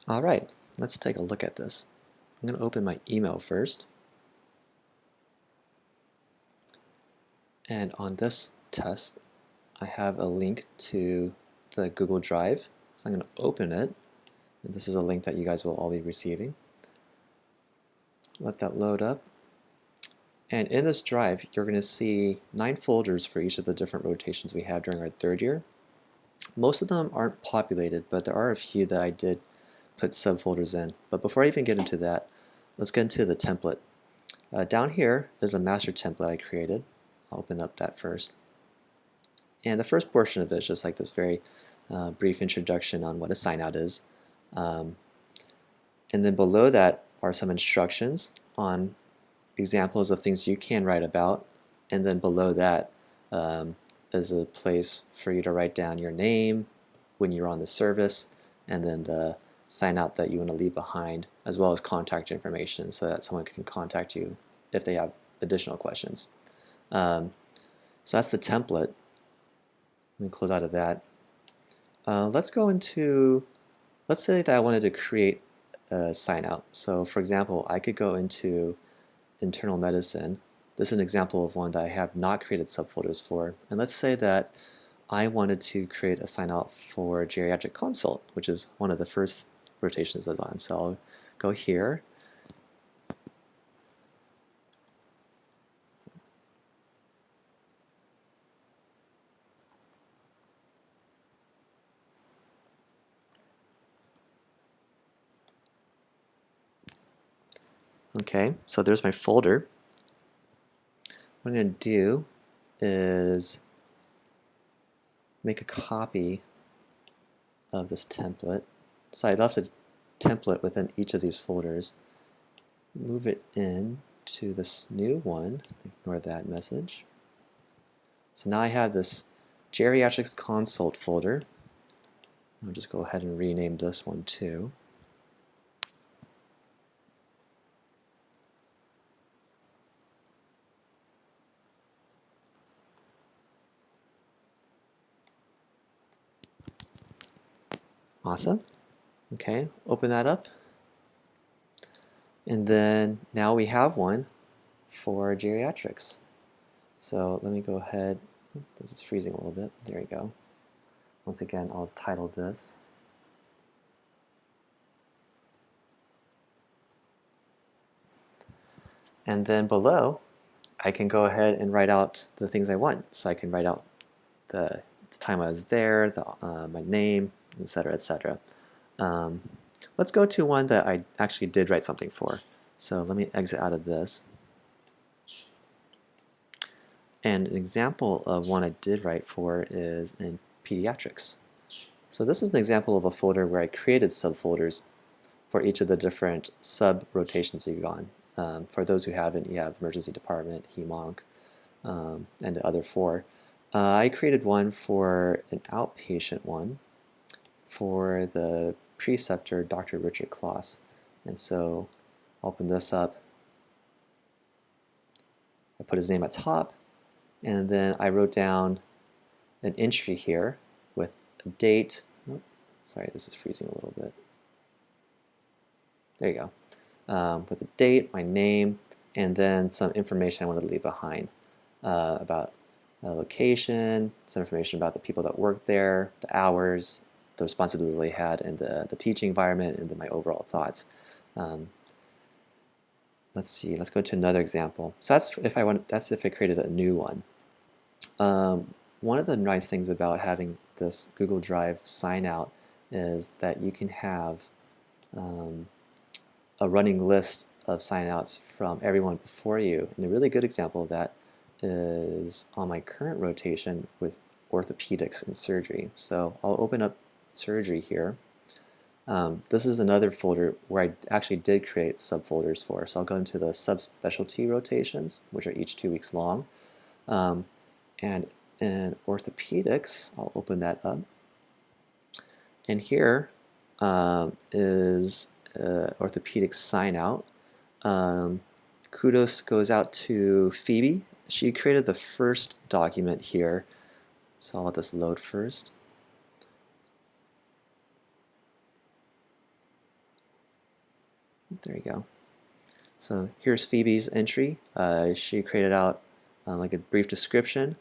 Alright, let's take a look at this. I'm going to open my email first. And on this test, I have a link to the Google Drive. So I'm going to open it. And this is a link that you guys will all be receiving. Let that load up. And in this drive, you're going to see 9 folders for each of the different rotations we have during our third year. Most of them aren't populated, but there are a few that I did put subfolders in. But before I even get into that, let's get into the template. Down here is a master template I created. I'll open up that first. And the first portion of it is just like this very brief introduction on what a signout is. And then below that are some instructions on examples of things you can write about. And then below that is a place for you to write down your name, when you're on the service, and then the signout that you want to leave behind, as well as contact information so that someone can contact you if they have additional questions. So that's the template. Let me close out of that. Let's go into, let's say that I wanted to create a signout. So for example, I could go into internal medicine. This is an example of one that I have not created subfolders for. And let's say that I wanted to create a signout for geriatric consult, which is one of the first rotations I was on. So I'll go here. Okay, so there's my folder. What I'm going to do is make a copy of this template. So I left a template within each of these folders. Move it in to this new one. Ignore that message. So now I have this geriatrics consult folder. I'll just go ahead and rename this one too. Awesome. Okay, open that up. And then now we have one for geriatrics. So let me go ahead. This is freezing a little bit. There we go. Once again, I'll title this. And then below, I can go ahead and write out the things I want. So I can write out the time I was there, my name, etc., etc. Let's go to one that I actually did write something for. So let me exit out of this. And an example of one I did write for is in pediatrics. So this is an example of a folder where I created subfolders for each of the different sub-rotations you've gone. For those who haven't, you have emergency department, hem-onc, and the other 4. I created one for an outpatient one for the preceptor, Dr. Richard Kloss. And so I'll open this up. I put his name at top, and then I wrote down an entry here with a date. Oh, sorry, this is freezing a little bit. There you go. With a date, my name, and then some information I wanted to leave behind about location, some information about the people that worked there, the hours, the responsibilities I had, and the teaching environment, and then my overall thoughts. Let's see. Let's go to another example. So that's if I want. That's if I created a new one. One of the nice things about having this Google Drive sign out is that you can have a running list of signouts from everyone before you. And a really good example of that is on my current rotation with orthopedics and surgery. So I'll open up surgery here. This is another folder where I actually did create subfolders for. So I'll go into the subspecialty rotations, which are each 2 weeks long. And in orthopedics, I'll open that up. And here is orthopedic sign out. Kudos goes out to Phoebe. She created the first document here. So I'll let this load first. There you go. So here's Phoebe's entry. She created out like a brief description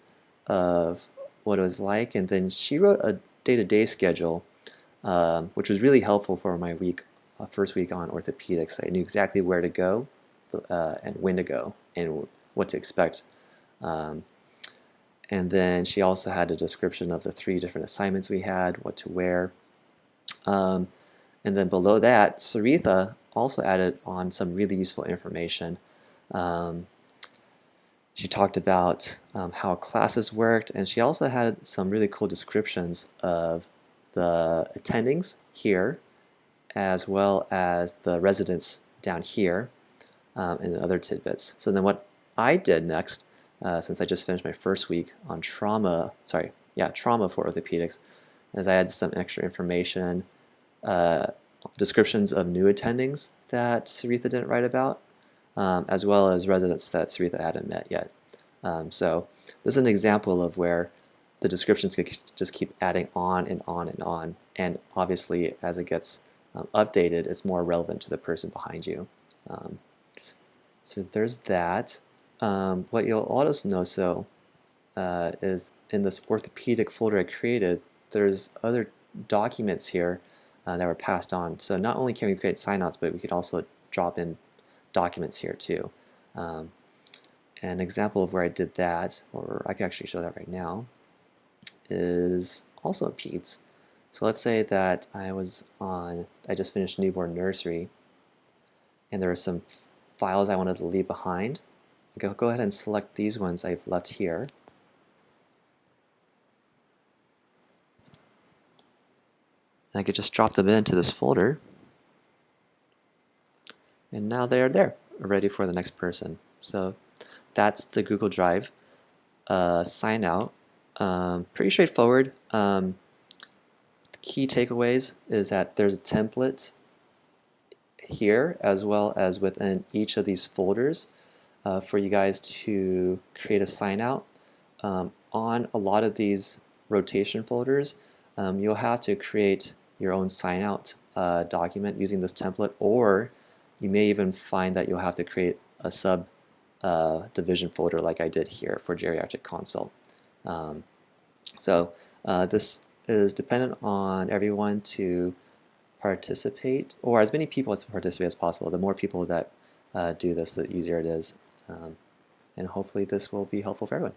of what it was like, and then she wrote a day-to-day schedule, which was really helpful for my first week on orthopedics. I knew exactly where to go and when to go and what to expect. And then she also had a description of the 3 different assignments we had, what to wear. And then below that, Saritha also added on some really useful information. She talked about how classes worked, and she also had some really cool descriptions of the attendings here, as well as the residents down here, and other tidbits. So then what I did next, since I just finished my first week on trauma for orthopedics, is I had some extra information, descriptions of new attendings that Saritha didn't write about, as well as residents that Saritha hadn't met yet. So this is an example of where the descriptions could just keep adding on and on and on, and obviously as it gets updated, it's more relevant to the person behind you. So there's that. What you'll also know is in this orthopedic folder I created, there's other documents here that were passed on. So not only can we create signouts, but we could also drop in documents here too. An example of where I did that, or I can actually show that right now, is also in PEDS. So let's say that I just finished newborn nursery, and there are some files I wanted to leave behind. Go ahead and select these ones I've left here. And I could just drop them into this folder. And now they're there, ready for the next person. So that's the Google Drive sign out. Pretty straightforward. The key takeaways is that there's a template here, as well as within each of these folders, for you guys to create a sign out. On a lot of these rotation folders, you'll have to create your own sign out document using this template, or you may even find that you'll have to create a sub division folder like I did here for geriatric consult. So this is dependent on everyone to participate, or as many people as participate as possible. The more people that do this, the easier it is. And hopefully this will be helpful for everyone.